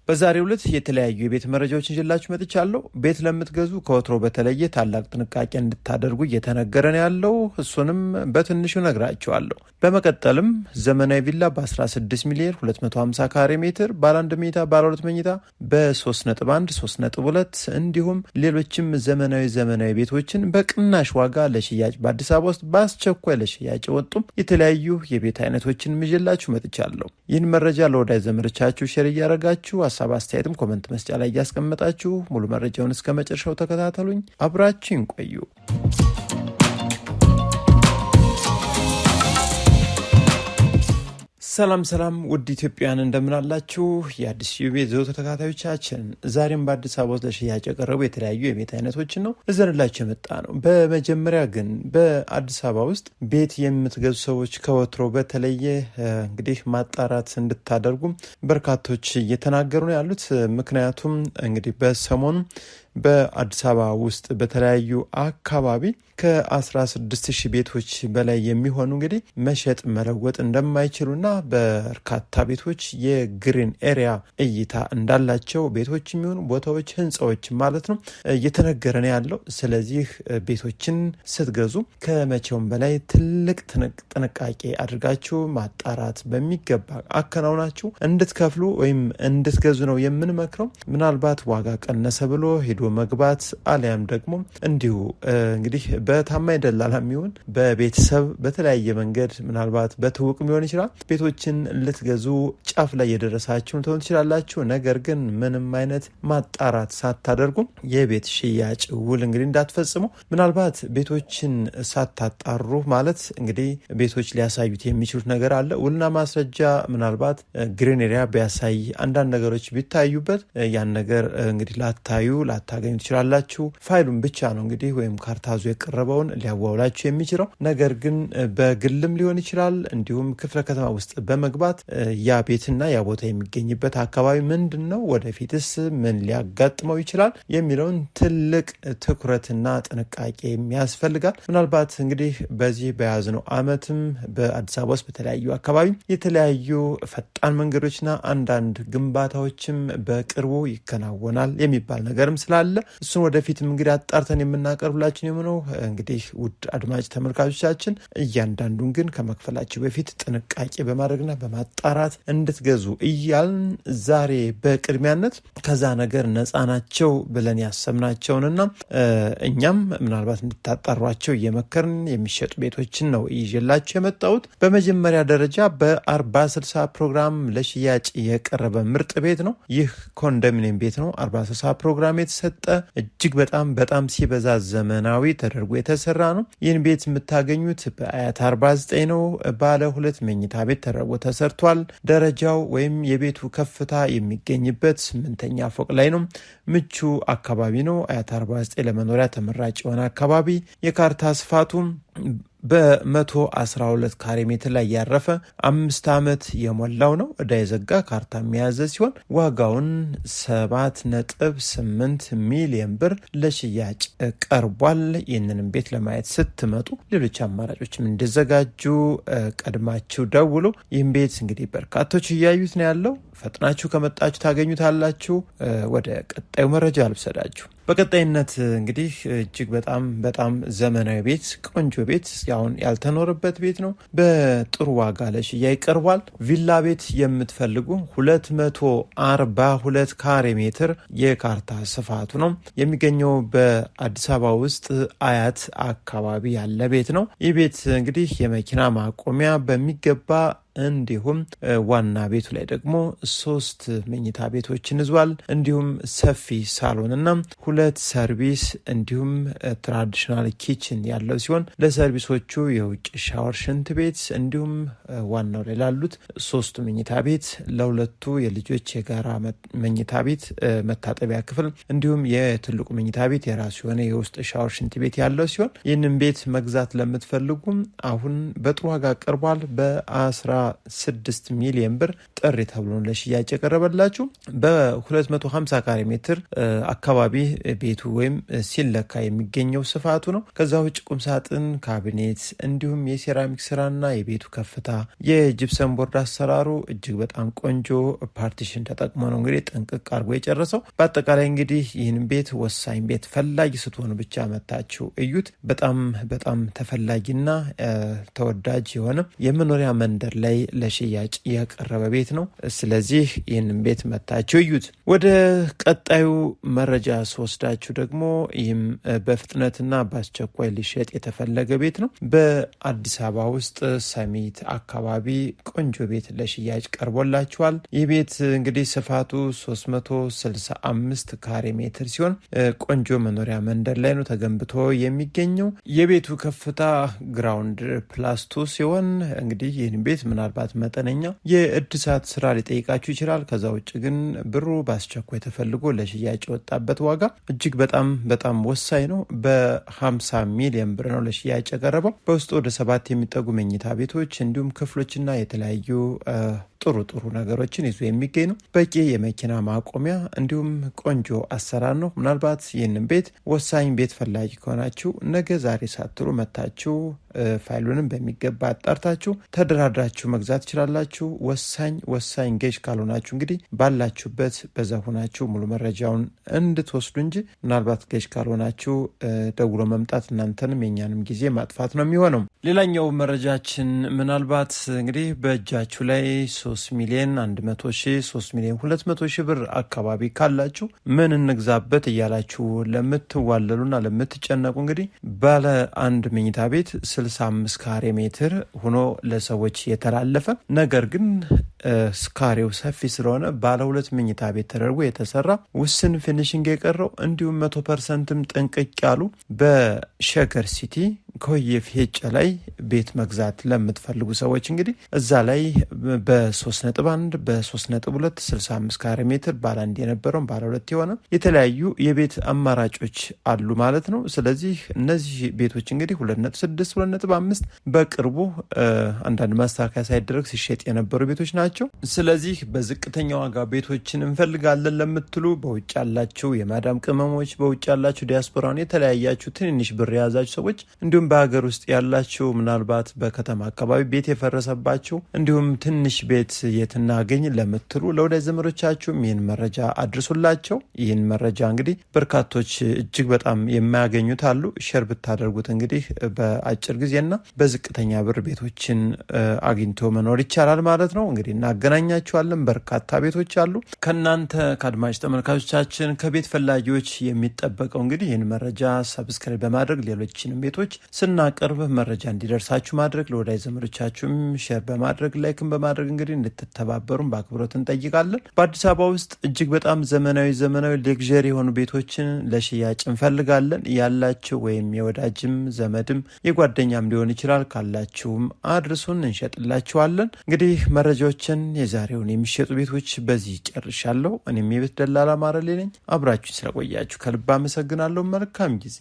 በዛሬው ዕለት የተለያዩ የቤት መረጃዎችን ይዤላችሁ መጥቻለሁ። ቤት ለምትገዙ ከወትሮ በተለየ ታላቅ ጥንቃቄ እንድታደርጉ እየተነገረ ነው ያለው። እሱንም በትንሹ ነግራችኋለሁ። በመቀጠልም ዘመናዊ ቪላ በ16 ሚሊዮን 250 ካሬ ሜትር ባለ 1 መኝታ ባለ 2 መኝታ በ3.1 3.2 እንዲሁም ሌሎችም ዘመናዊ ቤቶችን በቅናሽ ዋጋ ለሽያጭ በአዲስ አበባ ውስጥ በአስቸኳይ ለሽያጭ ወጡም የተለያዩ የቤት አይነቶችን ይዤላችሁ መጥቻለሁ። ይህን መረጃ ለወዳጅ ዘመዶቻችሁ ሼር እያደረጋችሁ ሀሳብ አስተያየትም ኮሜንት መስጫ ላይ እያስቀመጣችሁ ሙሉ መረጃውን እስከ መጨረሻው ተከታተሉኝ። አብራችሁን ቆዩ። ሰላም ውድ ኢትዮጵያውያን እንደምን አላችሁ? የአዲስ ቤት ዘውትር ተከታታዮቻችን ዛሬም በአዲስ አበባ ውስጥ ለሽያጭ የቀረቡ የተለያዩ የቤት አይነቶችን ነው እዘንላችሁ የመጣ ነው። በመጀመሪያ ግን በአዲስ አበባ ውስጥ ቤት የምትገዙ ሰዎች ከወትሮ በተለየ እንግዲህ ማጣራት እንድታደርጉ በርካቶች እየተናገሩ ነው ያሉት። ምክንያቱም እንግዲህ በሰሞኑ በአዲስ አበባ ውስጥ በተለያዩ አካባቢ ከ16,000 ቤቶች በላይ የሚሆኑ እንግዲህ መሸጥ መለወጥ እንደማይችሉና በርካታ ቤቶች የግሪን ኤሪያ እይታ እንዳላቸው ቤቶች የሚሆኑ ቦታዎች ህንፃዎች ማለት ነው እየተነገረ ነው ያለው። ስለዚህ ቤቶችን ስትገዙ ከመቼውም በላይ ትልቅ ጥንቃቄ አድርጋችሁ ማጣራት በሚገባ አከናውናችሁ እንድትከፍሉ ወይም እንድትገዙ ነው የምንመክረው። ምናልባት ዋጋ ቀነሰ ብሎ ሄዶ መግባት አሊያም ደግሞ እንዲሁ እንግዲህ በታማኝ ደላላ የሚሆን በቤተሰብ በተለያየ መንገድ ምናልባት በትውቅ ሊሆን ይችላል ቤቶችን ልትገዙ ጫፍ ላይ የደረሳችሁ ትሆን ትችላላችሁ። ነገር ግን ምንም አይነት ማጣራት ሳታደርጉ የቤት ሽያጭ ውል እንግዲህ እንዳትፈጽሙ። ምናልባት ቤቶችን ሳታጣሩ ማለት እንግዲህ ቤቶች ሊያሳዩት የሚችሉት ነገር አለ። ውልና ማስረጃ ምናልባት ግሪን ኤሪያ ቢያሳይ አንዳንድ ነገሮች ቢታዩበት ያን ነገር እንግዲህ ላታገኙ ትችላላችሁ። ፋይሉን ብቻ ነው እንግዲህ ወይም ካርታዙ የቀረበውን ሊያዋውላችሁ የሚችለው። ነገር ግን በግልም ሊሆን ይችላል እንዲሁም ክፍለ ከተማ ውስጥ በመግባት ያ ቤትና ያ ቦታ የሚገኝበት አካባቢ ምንድን ነው፣ ወደፊትስ ምን ሊያጋጥመው ይችላል የሚለውን ትልቅ ትኩረትና ጥንቃቄ የሚያስፈልጋል። ምናልባት እንግዲህ በዚህ በያዝነው ዓመትም በአዲስ አበባ ውስጥ በተለያዩ አካባቢ የተለያዩ ፈጣን መንገዶችና አንዳንድ ግንባታዎችም በቅርቡ ይከናወናል የሚባል ነገርም ስላለ እሱን ወደፊትም እንግዲህ አጣርተን የምናቀርብላችን የሆነው እንግዲህ ውድ አድማጭ ተመልካቾቻችን እያንዳንዱን ግን ከመክፈላችሁ በፊት ጥንቃቄ በማድረግና በማጣራት እንድትገዙ እያልን ዛሬ በቅድሚያነት ከዛ ነገር ነፃ ናቸው ብለን ያሰብናቸውንና እኛም ምናልባት እንድታጣሯቸው እየመከርን የሚሸጡ ቤቶችን ነው ይዤላችሁ የመጣሁት። በመጀመሪያ ደረጃ በ40/60 ፕሮግራም ለሽያጭ የቀረበ ምርጥ ቤት ነው። ይህ ኮንዶሚኒየም ቤት ነው። 40/60 ፕሮግራም የተሰጠ እጅግ በጣም ሲበዛ ዘመናዊ ተደርጎ የተሰራ ነው። ይህን ቤት የምታገኙት በአያት 49 ነው። ባለ 2 መኝታ ቤት ተደርጎ ተሰርቷል። ደረጃው ወይም የቤቱ ከፍታ የሚገኝበት 8ኛ ፎቅ ላይ ነው። ምቹ አካባቢ ነው። አያት 49 ለመኖሪያ ተመራጭ የሆነ አካባቢ። የካርታ ስፋቱ በ112 ካሬ ሜትር ላይ ያረፈ 5 ዓመት የሞላው ነው። ዕዳ የዘጋ ካርታ የሚያዘ ሲሆን ዋጋውን 7.8 ሚሊዮን ብር ለሽያጭ ቀርቧል። ይህንንም ቤት ለማየት ስትመጡ ሌሎች አማራጮችም እንዲዘጋጁ ቀድማችሁ ደውሉ። ይህም ቤት እንግዲህ በርካቶች እያዩት ነው ያለው። ፈጥናችሁ ከመጣችሁ ታገኙታላችሁ። ወደ ቀጣዩ መረጃ ልብሰዳችሁ። በቀጣይነት እንግዲህ እጅግ በጣም ዘመናዊ ቤት ቆንጆ ቤት አሁን ያልተኖረበት ቤት ነው። በጥሩ ዋጋ ለሽያጭ ይቀርቧል። ቪላ ቤት የምትፈልጉ 242 ካሬ ሜትር የካርታ ስፋቱ ነው። የሚገኘው በአዲስ አበባ ውስጥ አያት አካባቢ ያለ ቤት ነው። ይህ ቤት እንግዲህ የመኪና ማቆሚያ በሚገባ እንዲሁም ዋና ቤቱ ላይ ደግሞ 3 መኝታ ቤቶችን ይዟል። እንዲሁም ሰፊ ሳሎንና 2 ሰርቪስ እንዲሁም ትራዲሽናል ኪችን ያለው ሲሆን ለሰርቪሶቹ የውጭ ሻወር፣ ሽንት ቤት እንዲሁም ዋናው ላይ ላሉት 3 መኝታ ቤት፣ ለሁለቱ የልጆች የጋራ መኝታ ቤት መታጠቢያ ክፍል እንዲሁም የትልቁ መኝታ ቤት የራሱ የሆነ የውስጥ ሻወር፣ ሽንት ቤት ያለው ሲሆን ይህንን ቤት መግዛት ለምትፈልጉም አሁን በጥሩ ዋጋ ቀርቧል። በ10 16 ሚሊዮን ብር ጥሪ ተብሎ ለሽያጭ የቀረበላችሁ። በ250 ካሬ ሜትር አካባቢ ቤቱ ወይም ሲለካ የሚገኘው ስፋቱ ነው። ከዛ ውጭ ቁምሳጥን፣ ካቢኔት እንዲሁም የሴራሚክ ስራና የቤቱ ከፍታ የጂፕሰም ቦርድ አሰራሩ እጅግ በጣም ቆንጆ ፓርቲሽን ተጠቅሞ ነው እንግዲህ ጥንቅቅ አድርጎ የጨረሰው። በአጠቃላይ እንግዲህ ይህን ቤት ወሳኝ ቤት ፈላጊ ስትሆኑ ብቻ መታችሁ እዩት። በጣም በጣም ተፈላጊና ተወዳጅ የሆነ የመኖሪያ መንደር ላይ ለሽያጭ የቀረበ ቤት ነው። ስለዚህ ይህንን ቤት መታችሁ እዩት። ወደ ቀጣዩ መረጃ ስወስዳችሁ ደግሞ ይህም በፍጥነትና በአስቸኳይ ሊሸጥ የተፈለገ ቤት ነው። በአዲስ አበባ ውስጥ ሰሚት አካባቢ ቆንጆ ቤት ለሽያጭ ቀርቦላችኋል። ይህ ቤት እንግዲህ ስፋቱ 365 ካሬ ሜትር ሲሆን ቆንጆ መኖሪያ መንደር ላይ ነው ተገንብቶ የሚገኘው። የቤቱ ከፍታ ግራውንድ +2 ሲሆን እንግዲህ ይህን ቤት ምናልባት መጠነኛ የእድሳት ስራ ሊጠይቃችሁ ይችላል። ከዛ ውጭ ግን ብሩ በአስቸኳይ ተፈልጎ ለሽያጭ የወጣበት ዋጋ እጅግ በጣም በጣም ወሳኝ ነው። በ50 ሚሊዮን ብር ነው ለሽያጭ የቀረበው። በውስጡ ወደ 7 የሚጠጉ መኝታ ቤቶች እንዲሁም ክፍሎችና የተለያዩ ጥሩ ነገሮችን ይዞ የሚገኝ ነው። በቂ የመኪና ማቆሚያ እንዲሁም ቆንጆ አሰራር ነው። ምናልባት ይህንን ቤት ወሳኝ ቤት ፈላጊ ከሆናችሁ ነገ ዛሬ ሳትሉ መታችሁ ፋይሉንም በሚገባ አጣርታችሁ ተደራድራችሁ መግዛት ትችላላችሁ። ወሳኝ ገዥ ካልሆናችሁ እንግዲህ ባላችሁበት በዛ ሆናችሁ ሙሉ መረጃውን እንድትወስዱ እንጂ ምናልባት ገዥ ካልሆናችሁ ደውሎ መምጣት እናንተንም የኛንም ጊዜ ማጥፋት ነው የሚሆነው። ሌላኛው መረጃችን ምናልባት እንግዲህ በእጃችሁ ላይ 3 ሚሊዮን 100 ሺህ 3 ሚሊዮን 200 ሺህ ብር አካባቢ ካላችሁ ምን እንግዛበት እያላችሁ ለምትዋለሉና ለምትጨነቁ እንግዲህ ባለ አንድ መኝታ ቤት 65 ካሬ ሜትር ሆኖ ለሰዎች የተላለፈ ነገር ግን ስካሬው ሰፊ ስለሆነ ባለ 2 መኝታ ቤት ተደርጎ የተሰራ ውስን ፊኒሽንግ የቀረው እንዲሁም 100%ም ጥንቅቅ ያሉ በሸገር ሲቲ ኮዬ ፌጨ ላይ ቤት መግዛት ለምትፈልጉ ሰዎች እንግዲህ እዛ ላይ በ3.1 በ3.2 65 ካሬ ሜትር ባለ አንድ የነበረውን ባለ 2 የሆነ የተለያዩ የቤት አማራጮች አሉ ማለት ነው። ስለዚህ እነዚህ ቤቶች እንግዲህ 2.6 2.5 በቅርቡ አንዳንድ ማስተካከያ ሳይደረግ ሲሸጥ የነበሩ ቤቶች ናቸው። ስለዚህ በዝቅተኛ ዋጋ ቤቶችን እንፈልጋለን ለምትሉ በውጭ ያላችሁ የማዳም ቅመሞች፣ በውጭ ያላችሁ ዲያስፖራውን የተለያያችሁ ትንንሽ ብር የያዛችሁ ሰዎች እንዲሁም በሀገር ውስጥ ያላችሁ ምናልባት በከተማ አካባቢ ቤት የፈረሰባችሁ እንዲሁም ትንሽ ቤት የትናገኝ ለምትሉ ለወዳጅ ዘመዶቻችሁም ይህን መረጃ አድርሱላቸው። ይህን መረጃ እንግዲህ በርካቶች እጅግ በጣም የማያገኙት አሉ። ሼር ብታደርጉት እንግዲህ በአጭር ጊዜና በዝቅተኛ ብር ቤቶችን አግኝቶ መኖር ይቻላል ማለት ነው። እንግዲህ እናገናኛችኋለን። በርካታ ቤቶች አሉ። ከእናንተ ከአድማጭ ተመልካቾቻችን ከቤት ፈላጊዎች የሚጠበቀው እንግዲህ ይህን መረጃ ሰብስክራይብ በማድረግ ሌሎችንም ቤቶች ስናቀርብ መረጃ እንዲደርሳችሁ ማድረግ፣ ለወዳጅ ዘመዶቻችሁም ሼር በማድረግ ላይክን በማድረግ እንግዲህ እንድትተባበሩን በአክብሮት እንጠይቃለን። በአዲስ አበባ ውስጥ እጅግ በጣም ዘመናዊ ሌግዠሪ የሆኑ ቤቶችን ለሽያጭ እንፈልጋለን። ያላችሁ ወይም የወዳጅም ዘመድም የጓደኛም ሊሆን ይችላል ካላችሁም አድርሱን፣ እንሸጥላችኋለን። እንግዲህ መረጃዎችን የዛሬውን የሚሸጡ ቤቶች በዚህ ጨርሻለሁ። እኔም የቤት ደላላ ማረሌ ነኝ። አብራችሁ ስለቆያችሁ ከልብ አመሰግናለሁ። መልካም ጊዜ